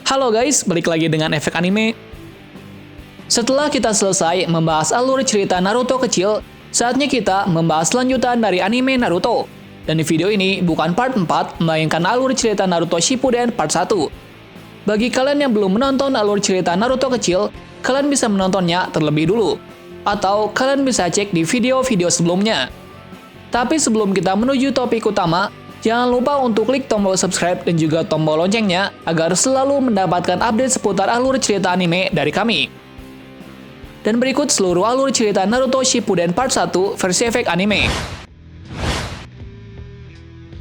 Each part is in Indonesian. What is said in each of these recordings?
Halo guys, balik lagi dengan Efek Anime. Setelah kita selesai membahas alur cerita Naruto kecil, saatnya kita membahas lanjutan dari anime Naruto. Dan di video ini bukan part 4, melainkan alur cerita Naruto Shippuden part 1. Bagi kalian yang belum menonton alur cerita Naruto kecil, kalian bisa menontonnya terlebih dulu. Atau kalian bisa cek di video-video sebelumnya. Tapi sebelum kita menuju topik utama, jangan lupa untuk klik tombol subscribe dan juga tombol loncengnya agar selalu mendapatkan update seputar alur cerita anime dari kami. Dan berikut seluruh alur cerita Naruto Shippuden part 1 versi Efek Anime.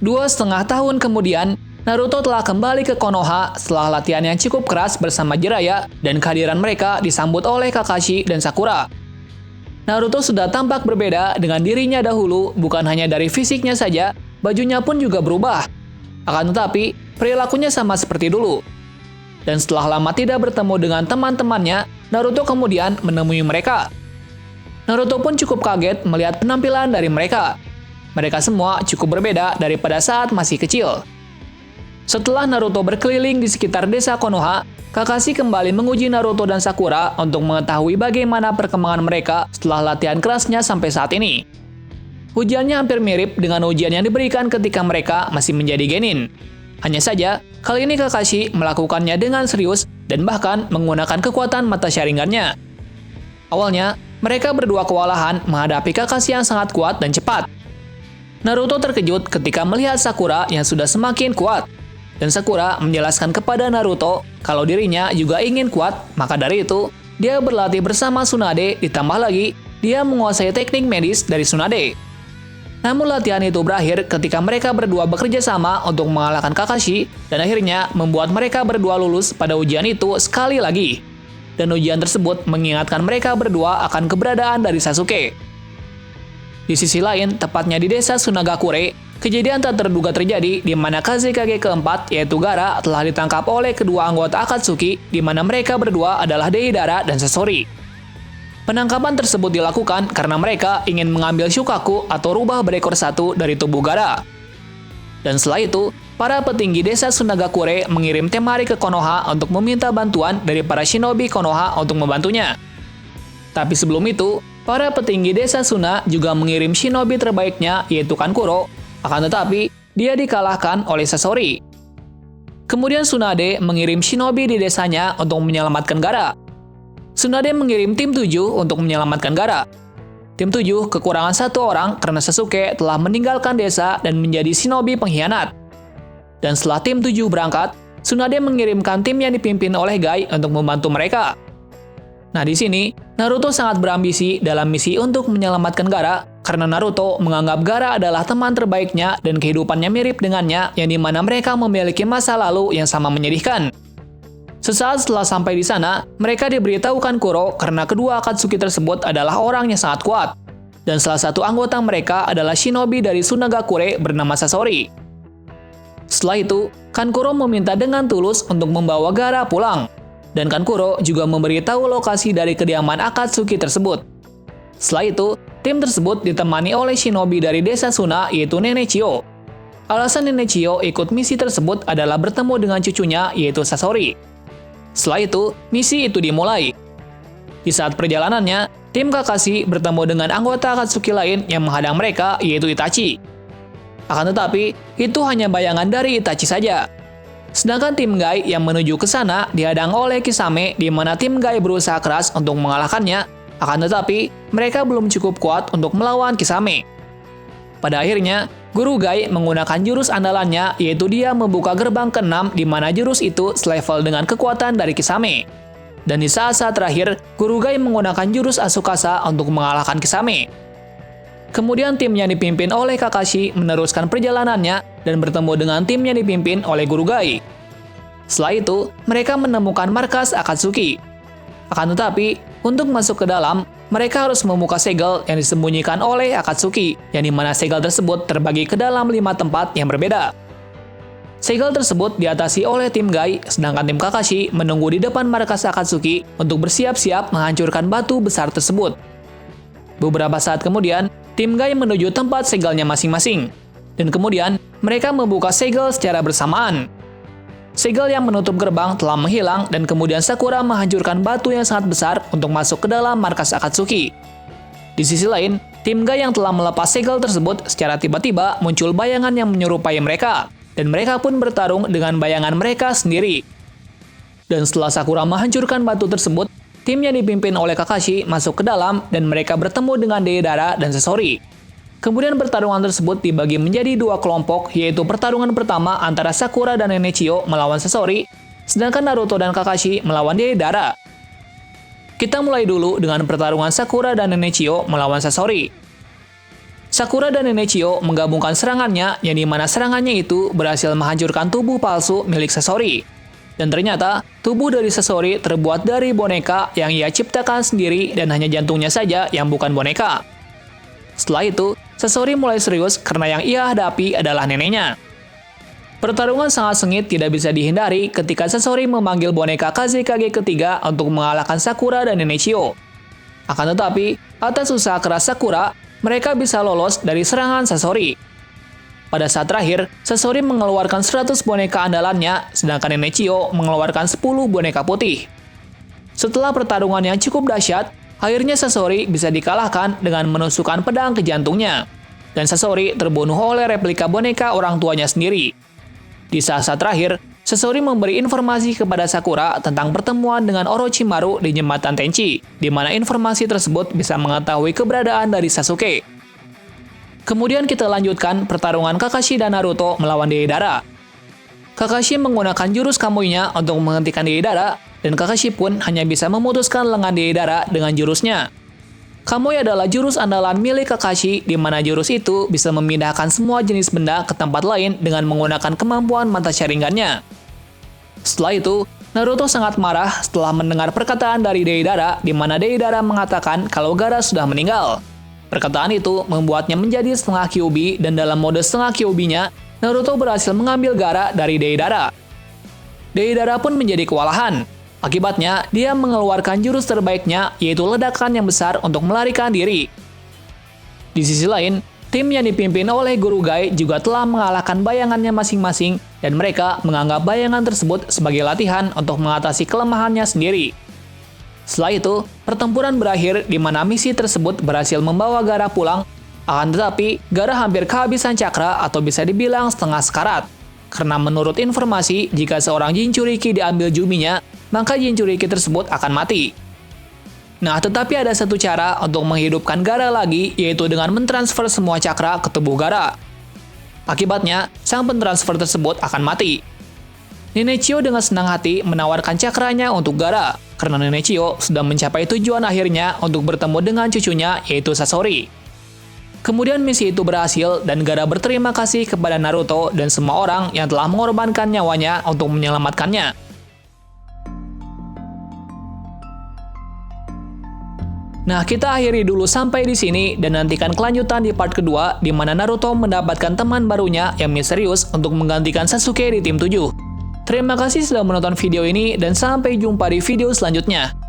2,5 tahun kemudian, Naruto telah kembali ke Konoha setelah latihan yang cukup keras bersama Jiraiya, dan kehadiran mereka disambut oleh Kakashi dan Sakura. Naruto sudah tampak berbeda dengan dirinya dahulu, bukan hanya dari fisiknya saja, bajunya pun juga berubah. Akan tetapi, perilakunya sama seperti dulu. Dan setelah lama tidak bertemu dengan teman-temannya, Naruto kemudian menemui mereka. Naruto pun cukup kaget melihat penampilan dari mereka. Mereka semua cukup berbeda daripada saat masih kecil. Setelah Naruto berkeliling di sekitar desa Konoha, Kakashi kembali menguji Naruto dan Sakura untuk mengetahui bagaimana perkembangan mereka setelah latihan kerasnya sampai saat ini. Ujiannya hampir mirip dengan ujian yang diberikan ketika mereka masih menjadi genin. Hanya saja, kali ini Kakashi melakukannya dengan serius dan bahkan menggunakan kekuatan mata Sharingan-nya. Awalnya, mereka berdua kewalahan menghadapi Kakashi yang sangat kuat dan cepat. Naruto terkejut ketika melihat Sakura yang sudah semakin kuat. Dan Sakura menjelaskan kepada Naruto kalau dirinya juga ingin kuat, maka dari itu, dia berlatih bersama Tsunade, ditambah lagi, dia menguasai teknik medis dari Tsunade. Namun latihan itu berakhir ketika mereka berdua bekerja sama untuk mengalahkan Kakashi, dan akhirnya membuat mereka berdua lulus pada ujian itu sekali lagi. Dan ujian tersebut mengingatkan mereka berdua akan keberadaan dari Sasuke. Di sisi lain, tepatnya di desa Sunagakure, kejadian tak terduga terjadi di mana Kazekage keempat, yaitu Gaara, telah ditangkap oleh kedua anggota Akatsuki, di mana mereka berdua adalah Deidara dan Sasori. Penangkapan tersebut dilakukan karena mereka ingin mengambil Shukaku atau rubah berekor satu dari tubuh Gaara. Dan setelah itu, para petinggi desa Sunagakure mengirim Temari ke Konoha untuk meminta bantuan dari para shinobi Konoha untuk membantunya. Tapi sebelum itu, para petinggi desa Suna juga mengirim shinobi terbaiknya, yaitu Kankuro. Akan tetapi, dia dikalahkan oleh Sasori. Kemudian Tsunade mengirim shinobi di desanya untuk menyelamatkan Gaara. Tsunade mengirim tim 7 untuk menyelamatkan Gaara. Tim 7 kekurangan satu orang karena Sasuke telah meninggalkan desa dan menjadi shinobi pengkhianat. Dan setelah tim 7 berangkat, Tsunade mengirimkan tim yang dipimpin oleh Gai untuk membantu mereka. Nah di sini, Naruto sangat berambisi dalam misi untuk menyelamatkan Gaara karena Naruto menganggap Gaara adalah teman terbaiknya dan kehidupannya mirip dengannya, yang dimana mereka memiliki masa lalu yang sama menyedihkan. Sesaat setelah sampai di sana, mereka diberitahu Kankuro karena kedua Akatsuki tersebut adalah orang yang sangat kuat. Dan salah satu anggota mereka adalah shinobi dari Sunagakure bernama Sasori. Setelah itu, Kankuro meminta dengan tulus untuk membawa Gaara pulang. Dan Kankuro juga memberitahu lokasi dari kediaman Akatsuki tersebut. Setelah itu, tim tersebut ditemani oleh shinobi dari desa Suna, yaitu Nenek Chiyo. Alasan Nenek Chiyo ikut misi tersebut adalah bertemu dengan cucunya, yaitu Sasori. Setelah itu, misi itu dimulai. Di saat perjalanannya, tim Kakashi bertemu dengan anggota Akatsuki lain yang menghadang mereka, yaitu Itachi. Akan tetapi, itu hanya bayangan dari Itachi saja. Sedangkan tim Gai yang menuju ke sana dihadang oleh Kisame, di mana tim Gai berusaha keras untuk mengalahkannya, akan tetapi mereka belum cukup kuat untuk melawan Kisame. Pada akhirnya, Guru Gai menggunakan jurus andalannya, yaitu dia membuka gerbang ke-6, di mana jurus itu selevel dengan kekuatan dari Kisame. Dan di saat-saat terakhir, Guru Gai menggunakan jurus Asukasa untuk mengalahkan Kisame. Kemudian tim yang dipimpin oleh Kakashi meneruskan perjalanannya dan bertemu dengan tim yang dipimpin oleh Guru Gai. Setelah itu, mereka menemukan markas Akatsuki. Akan tetapi, untuk masuk ke dalam, mereka harus membuka segel yang disembunyikan oleh Akatsuki, yang dimana segel tersebut terbagi ke dalam 5 tempat yang berbeda. Segel tersebut diatasi oleh tim Gai, sedangkan tim Kakashi menunggu di depan markas Akatsuki untuk bersiap-siap menghancurkan batu besar tersebut. Beberapa saat kemudian, tim Gai menuju tempat segelnya masing-masing, dan kemudian mereka membuka segel secara bersamaan. Segel yang menutup gerbang telah menghilang dan kemudian Sakura menghancurkan batu yang sangat besar untuk masuk ke dalam markas Akatsuki. Di sisi lain, tim Guy yang telah melepas segel tersebut secara tiba-tiba muncul bayangan yang menyerupai mereka, dan mereka pun bertarung dengan bayangan mereka sendiri. Dan setelah Sakura menghancurkan batu tersebut, tim yang dipimpin oleh Kakashi masuk ke dalam dan mereka bertemu dengan Deidara dan Sasori. Kemudian pertarungan tersebut dibagi menjadi dua kelompok, yaitu pertarungan pertama antara Sakura dan Nenechio melawan Sasori, sedangkan Naruto dan Kakashi melawan Deidara. Kita mulai dulu dengan pertarungan Sakura dan Nenechio melawan Sasori. Sakura dan Nenechio menggabungkan serangannya, yang dimana serangannya itu berhasil menghancurkan tubuh palsu milik Sasori. Dan ternyata, tubuh dari Sasori terbuat dari boneka yang ia ciptakan sendiri dan hanya jantungnya saja yang bukan boneka. Setelah itu, Sasori mulai serius karena yang ia hadapi adalah neneknya. Pertarungan sangat sengit tidak bisa dihindari ketika Sasori memanggil boneka Kazekage ketiga untuk mengalahkan Sakura dan Nenechio. Akan tetapi, atas usaha keras Sakura, mereka bisa lolos dari serangan Sasori. Pada saat terakhir, Sasori mengeluarkan 100 boneka andalannya, sedangkan Nenechio mengeluarkan 10 boneka putih. Setelah pertarungan yang cukup dahsyat, akhirnya Sasori bisa dikalahkan dengan menusukkan pedang ke jantungnya. Dan Sasori terbunuh oleh replika boneka orang tuanya sendiri. Di saat-saat terakhir, Sasori memberi informasi kepada Sakura tentang pertemuan dengan Orochimaru di jembatan Tenchi, di mana informasi tersebut bisa mengetahui keberadaan dari Sasuke. Kemudian kita lanjutkan pertarungan Kakashi dan Naruto melawan Deidara. Kakashi menggunakan jurus Kamui-nya untuk menghentikan Deidara, dan Kakashi pun hanya bisa memutuskan lengan Deidara dengan jurusnya. Kamui adalah jurus andalan milik Kakashi, di mana jurus itu bisa memindahkan semua jenis benda ke tempat lain dengan menggunakan kemampuan mata Sharingan-nya. Setelah itu, Naruto sangat marah setelah mendengar perkataan dari Deidara, di mana Deidara mengatakan kalau Gaara sudah meninggal. Perkataan itu membuatnya menjadi setengah Kyuubi, dan dalam mode setengah Kyuubi-nya, Naruto berhasil mengambil Gaara dari Deidara. Deidara pun menjadi kewalahan. Akibatnya, dia mengeluarkan jurus terbaiknya, yaitu ledakan yang besar untuk melarikan diri. Di sisi lain, tim yang dipimpin oleh Guru Gai juga telah mengalahkan bayangannya masing-masing, dan mereka menganggap bayangan tersebut sebagai latihan untuk mengatasi kelemahannya sendiri. Setelah itu, pertempuran berakhir di mana misi tersebut berhasil membawa Gaara pulang, akan tetapi Gaara hampir kehabisan cakra atau bisa dibilang setengah sekarat. Karena menurut informasi, jika seorang Jinchuriki diambil Juminya, maka Jinchuriki tersebut akan mati. Nah, tetapi ada satu cara untuk menghidupkan Gaara lagi, yaitu dengan mentransfer semua cakra ke tubuh Gaara. Akibatnya, sang pentransfer tersebut akan mati. Nenechio dengan senang hati menawarkan cakranya untuk Gaara, karena Nenechio sudah mencapai tujuan akhirnya untuk bertemu dengan cucunya, yaitu Sasori. Kemudian misi itu berhasil dan Gaara berterima kasih kepada Naruto dan semua orang yang telah mengorbankan nyawanya untuk menyelamatkannya. Nah, kita akhiri dulu sampai di sini dan nantikan kelanjutan di part kedua di mana Naruto mendapatkan teman barunya yang misterius untuk menggantikan Sasuke di tim 7. Terima kasih sudah menonton video ini dan sampai jumpa di video selanjutnya.